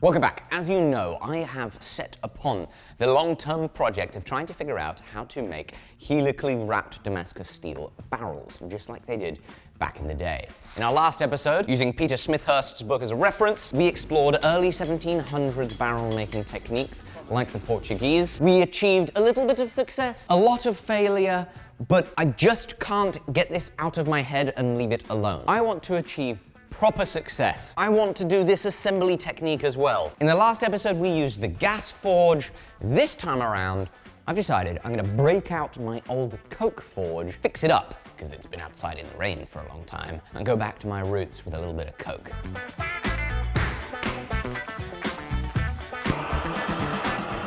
Welcome back. As you know, I have set upon the long-term project of trying to figure out how to make helically wrapped Damascus steel barrels, just like they did back in the day. In our last episode, using Peter Smithhurst's book as a reference, we explored early 1700s barrel-making techniques like the Portuguese. We achieved a little bit of success, a lot of failure, but I just can't get this out of my head and leave it alone. I want to achieve proper success. I want to do this assembly technique as well. In the last episode, we used the gas forge. This time around, I've decided I'm gonna break out my old coke forge, fix it up, because it's been outside in the rain for a long time, and go back to my roots with a little bit of coke.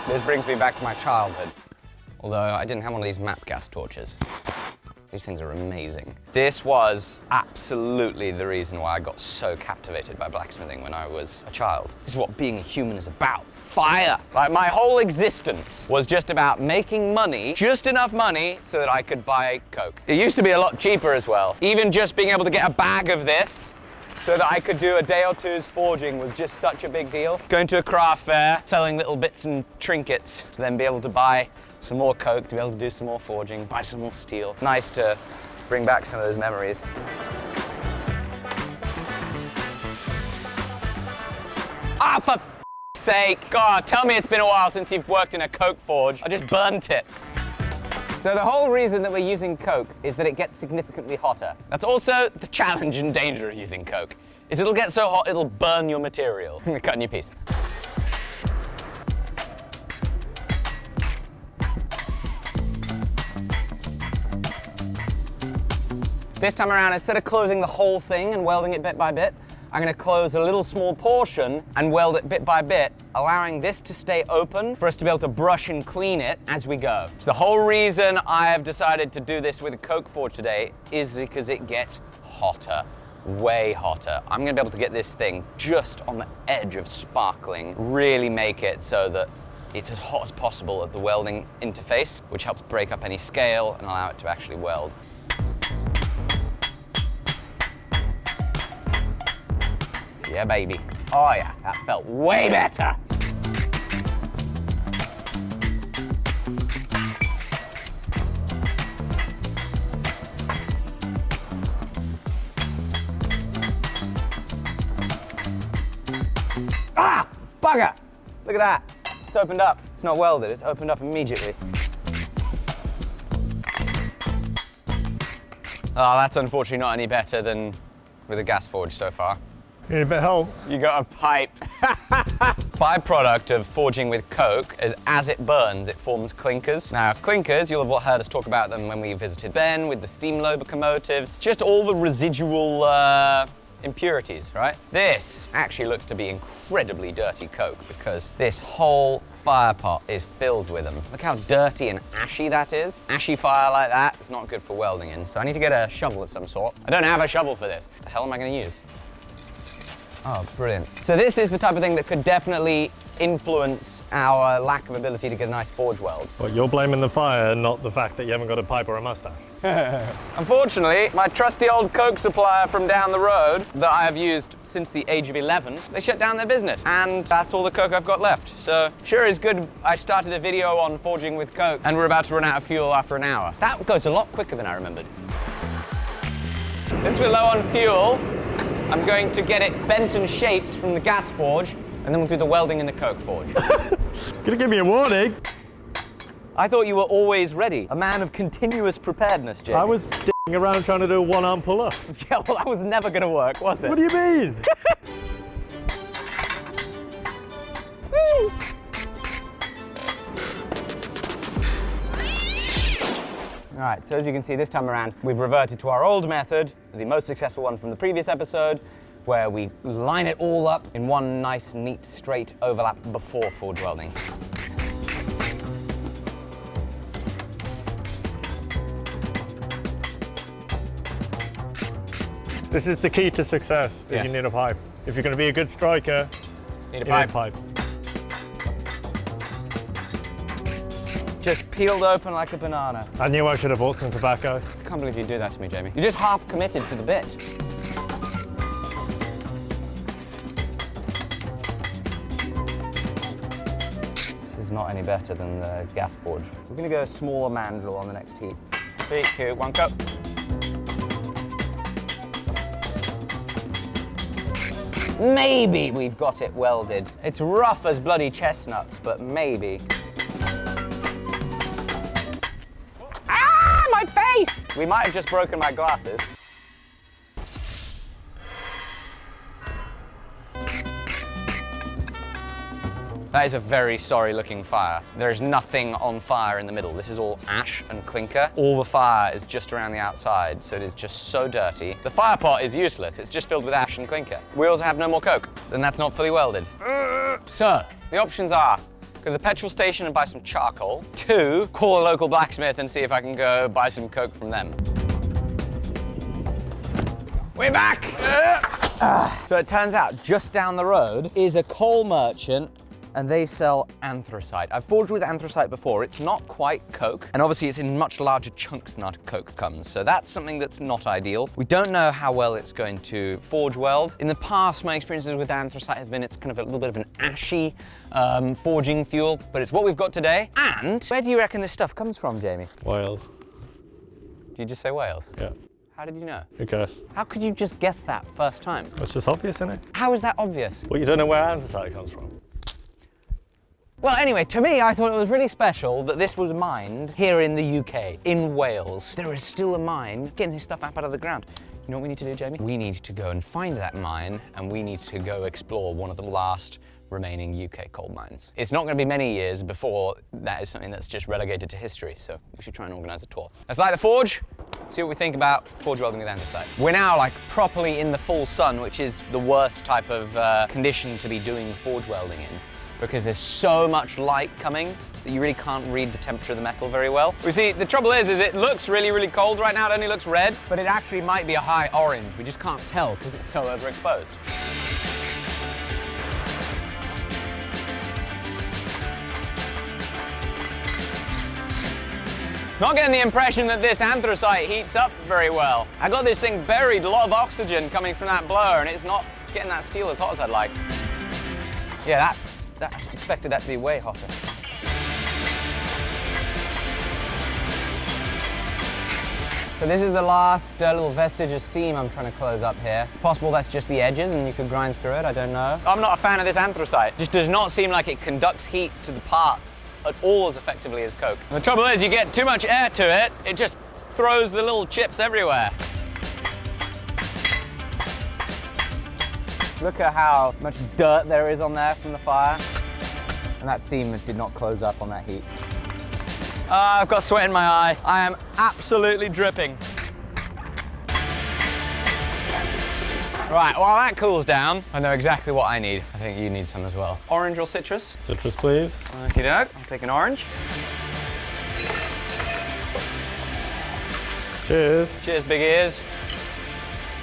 This brings me back to my childhood, although I didn't have one of these map gas torches. These things are amazing. This was absolutely the reason why I got so captivated by blacksmithing when I was a child. This is what being a human is about. Fire! Like, my whole existence was just about making money, just enough money so that I could buy coke. It used to be a lot cheaper as well. Even just being able to get a bag of this so that I could do a day or two's forging was just such a big deal. Going to a craft fair, selling little bits and trinkets to then be able to buy some more coke, to be able to do some more forging, buy some more steel. It's nice to bring back some of those memories. Ah, for f***'s sake. God, tell me it's been a while since you've worked in a coke forge. I just burnt it. So the whole reason that we're using coke is that it gets significantly hotter. That's also the challenge and danger of using coke, is it'll get so hot it'll burn your material. I'm gonna cut a new piece. This time around, instead of closing the whole thing and welding it bit by bit, I'm gonna close a little small portion and weld it bit by bit, allowing this to stay open for us to be able to brush and clean it as we go. So the whole reason I have decided to do this with a coke forge today is because it gets hotter, way hotter. I'm gonna be able to get this thing just on the edge of sparkling, really make it so that it's as hot as possible at the welding interface, which helps break up any scale and allow it to actually weld. Yeah, baby. Oh yeah, that felt way better. Ah, bugger! Look at that. It's opened up. It's not welded, it's opened up immediately. Oh, that's unfortunately not any better than with a gas forge so far. You need a bit of help? You got a pipe. Byproduct of forging with coke is as it burns, it forms clinkers. Now, clinkers, you'll have heard us talk about them when we visited Ben with the steam locomotives. Just all the residual impurities, right? This actually looks to be incredibly dirty coke because this whole fire pot is filled with them. Look how dirty and ashy that is. Ashy fire like that is not good for welding in, so I need to get a shovel of some sort. I don't have a shovel for this. What the hell am I going to use? Oh, brilliant. So this is the type of thing that could definitely influence our lack of ability to get a nice forge weld. Well, you're blaming the fire, not the fact that you haven't got a pipe or a mustache. Unfortunately, my trusty old coke supplier from down the road that I have used since the age of 11, they shut down their business. And that's all the coke I've got left. So sure is good I started a video on forging with coke and we're about to run out of fuel after an hour. That goes a lot quicker than I remembered. Since we're low on fuel, I'm going to get it bent and shaped from the gas forge, and then we'll do the welding in the coke forge. Gonna give me a warning? I thought you were always ready. A man of continuous preparedness, Jamie. I was d***ing around trying to do a one-arm pull-up. Yeah, well, that was never gonna work, was it? What do you mean? All right, so as you can see, this time around, we've reverted to our old method, the most successful one from the previous episode, where we line it all up in one nice, neat, straight overlap before forge welding. This is the key to success, is Yes. you need a pipe. If you're going to be a good striker, Need a you pipe. need a pipe. Just peeled open like a banana. I knew I should have bought some tobacco. I can't believe you do that to me, Jamie. You're just half committed to the bit. is not any better than the gas forge. We're gonna go a smaller mandrel on the next heat. 3, 2, 1, go. Maybe we've got it welded. It's rough as bloody chestnuts, but maybe. Ah, my face! We might have just broken my glasses. That is a very sorry looking fire. There is nothing on fire in the middle. This is all ash and clinker. All the fire is just around the outside, so it is just so dirty. The fire pot is useless. It's just filled with ash and clinker. We also have no more coke, and that's not fully welded. So, the options are go to the petrol station and buy some charcoal. 2, call a local blacksmith and see if I can go buy some coke from them. We're back! So it turns out just down the road is a coal merchant and they sell anthracite. I've forged with anthracite before. It's not quite coke, and obviously it's in much larger chunks than our coke comes, so that's something that's not ideal. We don't know how well it's going to forge weld. In the past, my experiences with anthracite have been it's kind of a little bit of an ashy forging fuel, but it's what we've got today. And where do you reckon this stuff comes from, Jamie? Wales. Did you just say Wales? Yeah. How did you know? Because. How could you just guess that first time? It's just obvious, isn't it? How is that obvious? Well, you don't know where anthracite comes from. Well, anyway, to me, I thought it was really special that this was mined here in the UK, in Wales. There is still a mine getting this stuff up out of the ground. You know what we need to do, Jamie? We need to go and find that mine, and we need to go explore one of the last remaining UK coal mines. It's not going to be many years before that is something that's just relegated to history, so we should try and organise a tour. Let's light the forge, see what we think about forge welding with anthracite. We're now like properly in the full sun, which is the worst type of condition to be doing forge welding in, because there's so much light coming that you really can't read the temperature of the metal very well. We see, the trouble is it looks really, really cold right now. It only looks red, but it actually might be a high orange. We just can't tell because it's so overexposed. Not getting the impression that this anthracite heats up very well. I got this thing buried, a lot of oxygen coming from that blower, and it's not getting that steel as hot as I'd like. Yeah, I expected that to be way hotter. So this is the last little vestige of seam I'm trying to close up here. It's possible that's just the edges and you could grind through it, I don't know. I'm not a fan of this anthracite. It just does not seem like it conducts heat to the part at all as effectively as coke. And the trouble is, you get too much air to it, it just throws the little chips everywhere. Look at how much dirt there is on there from the fire. And that seam did not close up on that heat. I've got sweat in my eye. I am absolutely dripping. Right, while that cools down, I know exactly what I need. I think you need some as well. Orange or citrus? Citrus, please. Okie doke, I'll take an orange. Cheers. Cheers, big ears.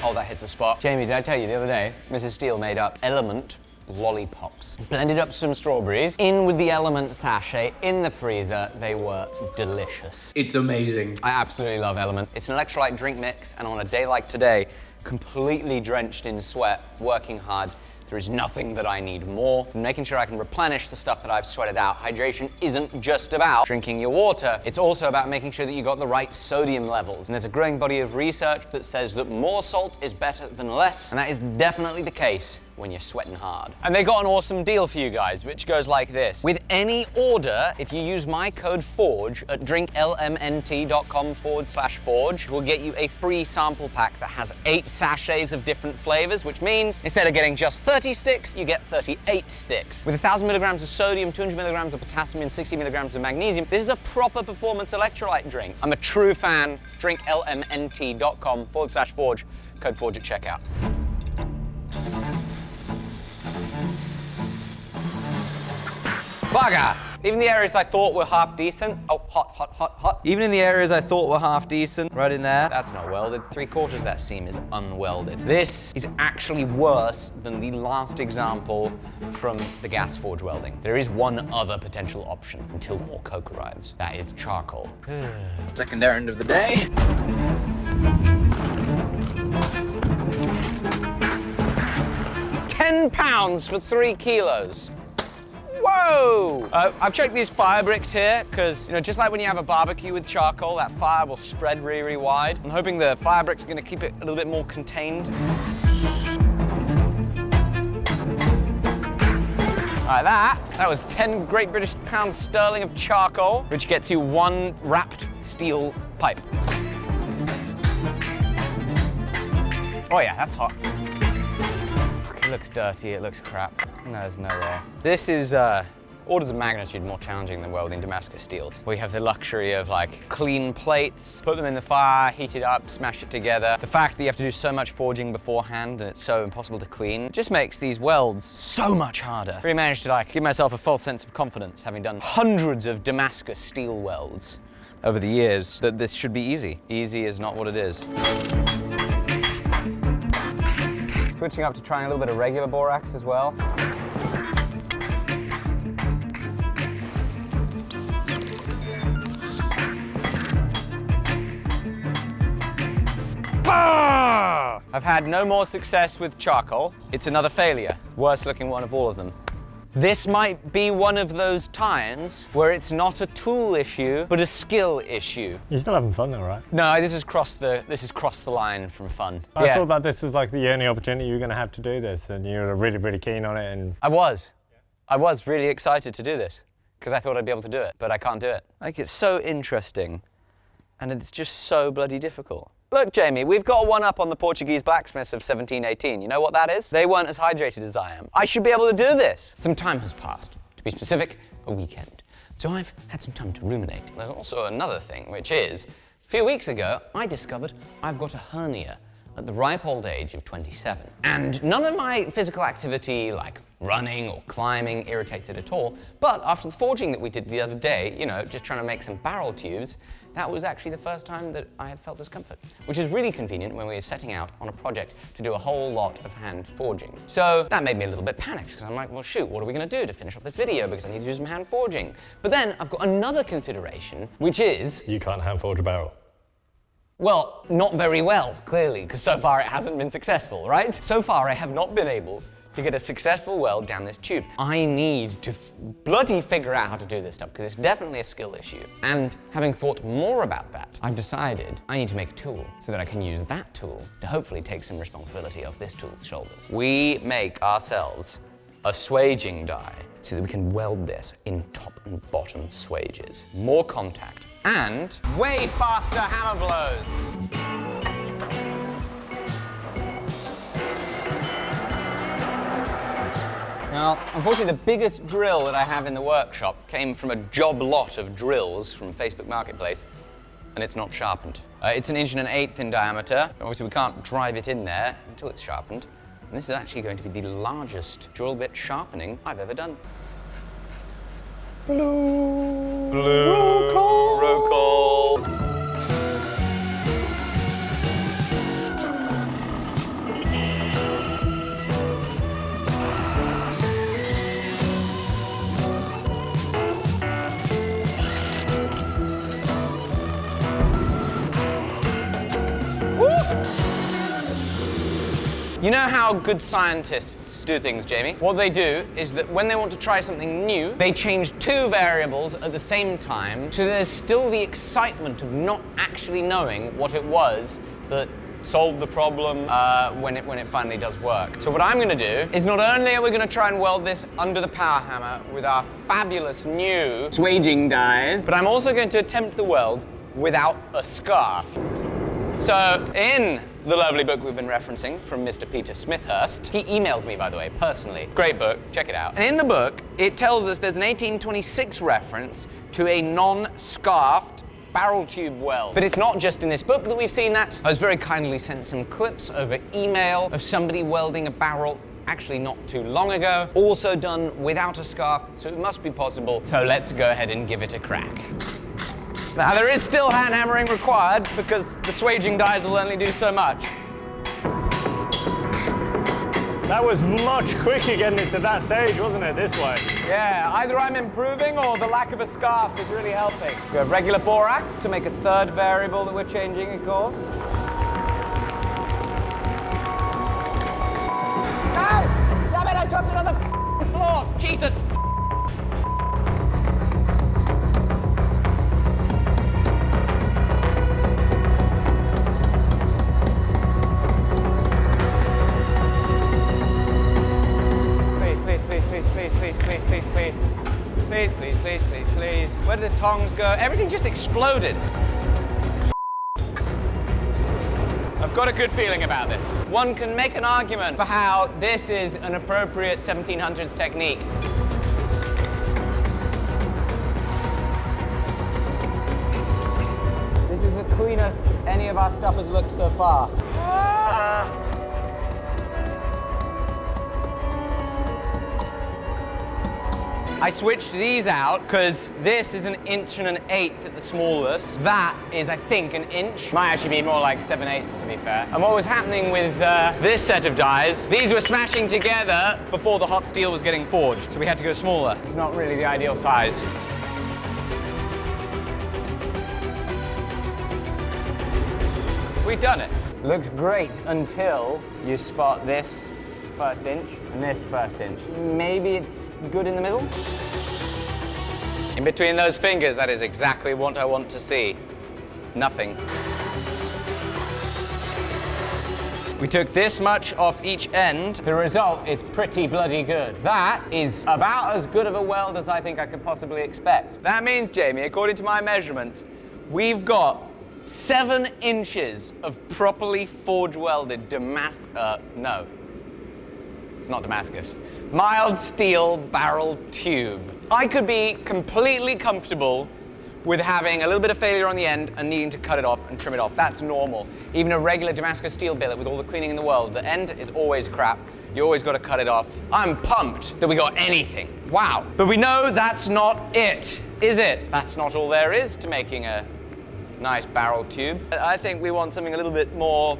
Oh, that hits the spot. Jamie, did I tell you the other day, Mrs. Steele made up Element lollipops. Blended up some strawberries, in with the Element sachet, in the freezer. They were delicious. It's amazing. I absolutely love Element. It's an electrolyte drink mix, and on a day like today, completely drenched in sweat, working hard, there is nothing that I need more than making sure I can replenish the stuff that I've sweated out. Hydration isn't just about drinking your water, it's also about making sure that you got the right sodium levels. And there's a growing body of research that says that more salt is better than less, and that is definitely the case when you're sweating hard. And they got an awesome deal for you guys, which goes like this. With any order, if you use my code FORGE at drinklmnt.com/forge, we'll get you a free sample pack that has 8 sachets of different flavors, which means instead of getting just 30 sticks, you get 38 sticks. With 1,000 milligrams of sodium, 200 milligrams of potassium, and 60 milligrams of magnesium, this is a proper performance electrolyte drink. I'm a true fan. drinklmnt.com/forge, code FORGE at checkout. Bugger! Even the areas I thought were half decent. Oh, hot, hot, hot, hot. Even in the areas I thought were half decent, right in there, that's not welded. 3/4 of that seam is unwelded. This is actually worse than the last example from the gas forge welding. There is one other potential option until more coke arrives. That is charcoal. Second errand of the day. £10 for 3 kilos. Whoa! I've checked these fire bricks here because, you know, just like when you have a barbecue with charcoal, that fire will spread really, really wide. I'm hoping the fire bricks are going to keep it a little bit more contained. All right, that was 10 Great British pounds sterling of charcoal, which gets you 1 wrapped steel pipe. Oh yeah, that's hot. It looks dirty, it looks crap. No, there's no way. This is orders of magnitude more challenging than welding Damascus steels. We have the luxury of like clean plates, put them in the fire, heat it up, smash it together. The fact that you have to do so much forging beforehand and it's so impossible to clean just makes these welds so much harder. Really managed to like give myself a false sense of confidence, having done hundreds of Damascus steel welds over the years, that this should be easy. Easy is not what it is. Switching up to trying a little bit of regular borax as well. Ah! I've had no more success with charcoal. It's another failure. Worst looking one of all of them. This might be one of those times where it's not a tool issue, but a skill issue. You're still having fun though, right? No, this has crossed the line from fun. I thought that this was like the only opportunity you were going to have to do this, and you were really, really keen on it. And I was really excited to do this because I thought I'd be able to do it, but I can't do it. Like, it's so interesting, and it's just so bloody difficult. Look, Jamie, we've got one up on the Portuguese blacksmiths of 1718. You know what that is? They weren't as hydrated as I am. I should be able to do this. Some time has passed. To be specific, a weekend. So I've had some time to ruminate. There's also another thing, which is, a few weeks ago, I discovered I've got a hernia at the ripe old age of 27. And none of my physical activity, like running or climbing, irritates it at all. But after the forging that we did the other day, you know, just trying to make some barrel tubes, that was actually the first time that I had felt discomfort, which is really convenient when we were setting out on a project to do a whole lot of hand forging. So that made me a little bit panicked, because I'm like, well, shoot, what are we going to do to finish off this video, because I need to do some hand forging. But then I've got another consideration, which is... you can't hand forge a barrel. Well, not very well, clearly, because so far it hasn't been successful, right? So far I have not been able to get a successful weld down this tube. I need to bloody figure out how to do this stuff, because it's definitely a skill issue. And having thought more about that, I've decided I need to make a tool so that I can use that tool to hopefully take some responsibility off this tool's shoulders. We make ourselves a swaging die so that we can weld this in top and bottom swages. More contact and way faster hammer blows. Now, unfortunately, the biggest drill that I have in the workshop came from a job lot of drills from Facebook Marketplace, and it's not sharpened. It's 1.1 in diameter. Obviously, we can't drive it in there until it's sharpened. And this is actually going to be the largest drill bit sharpening I've ever done. Blue. Roll call. Roll call. You know how good scientists do things, Jamie? What they do is that when they want to try something new, they change 2 variables at the same time, so there's still the excitement of not actually knowing what it was that solved the problem when it finally does work. So what I'm going to do is not only are we going to try and weld this under the power hammer with our fabulous new swaging dies, but I'm also going to attempt the weld without a scarf. So in the lovely book we've been referencing from Mr. Peter Smithhurst, he emailed me, by the way, personally. Great book, check it out. And in the book, it tells us there's an 1826 reference to a non-scarfed barrel tube weld. But it's not just in this book that we've seen that. I was very kindly sent some clips over email of somebody welding a barrel actually not too long ago, also done without a scarf, so it must be possible. So let's go ahead and give it a crack. Now, there is still hand hammering required because the swaging dies will only do so much. That was much quicker getting it to that stage, wasn't it, this way? Yeah, either I'm improving or the lack of a scarf is really helping. We have regular borax to make a 3rd variable that we're changing, of course. No! Damn it, I dropped it on the floor! Jesus! please, please, please, please. Please, please, please, please, please. Where did the tongs go? Everything just exploded. I've got a good feeling about this. One can make an argument for how this is an appropriate 1700s technique. This is the cleanest any of our stuff has looked so far. I switched these out because this is 1 1/8" at the smallest. That is, I think, 1 inch. Might actually be more like 7/8 to be fair. And what was happening with this set of dies, these were smashing together before the hot steel was getting forged. So we had to go smaller. It's not really the ideal size. We've done it. Looks great until you spot this 1st inch and this 1st inch. Maybe it's good in the middle? In between those fingers, that is exactly what I want to see. Nothing. We took this much off each end. The result is pretty bloody good. That is about as good of a weld as I think I could possibly expect. That means, Jamie, according to my measurements, we've got 7 inches of properly forge welded no. It's not Damascus. Mild steel barrel tube. I could be completely comfortable with having a little bit of failure on the end and needing to cut it off and trim it off. That's normal. Even a regular Damascus steel billet with all the cleaning in the world, the end is always crap. You always got to cut it off. I'm pumped that we got anything. Wow. But we know that's not it, is it? That's not all there is to making a nice barrel tube. I think we want something a little bit more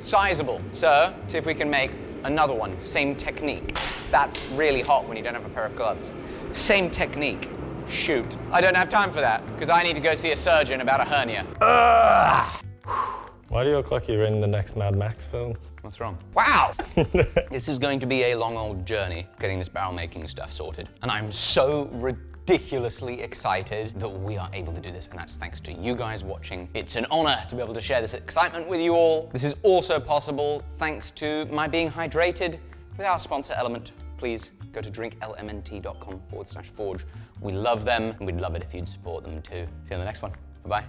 sizable. So, see if we can make another one, same technique. That's really hot when you don't have a pair of gloves. Same technique. Shoot. I don't have time for that, because I need to go see a surgeon about a hernia. Ugh. Why do you look like you're in the next Mad Max film? What's wrong? Wow! This is going to be a long old journey, getting this barrel making stuff sorted. And I'm so ridiculously excited that we are able to do this, and that's thanks to you guys watching. It's an honor to be able to share this excitement with you all. This is also possible thanks to my being hydrated with our sponsor Element. Please go to drinklmnt.com/forge. We love them, and we'd love it if you'd support them too. See you on the next one. Bye-bye.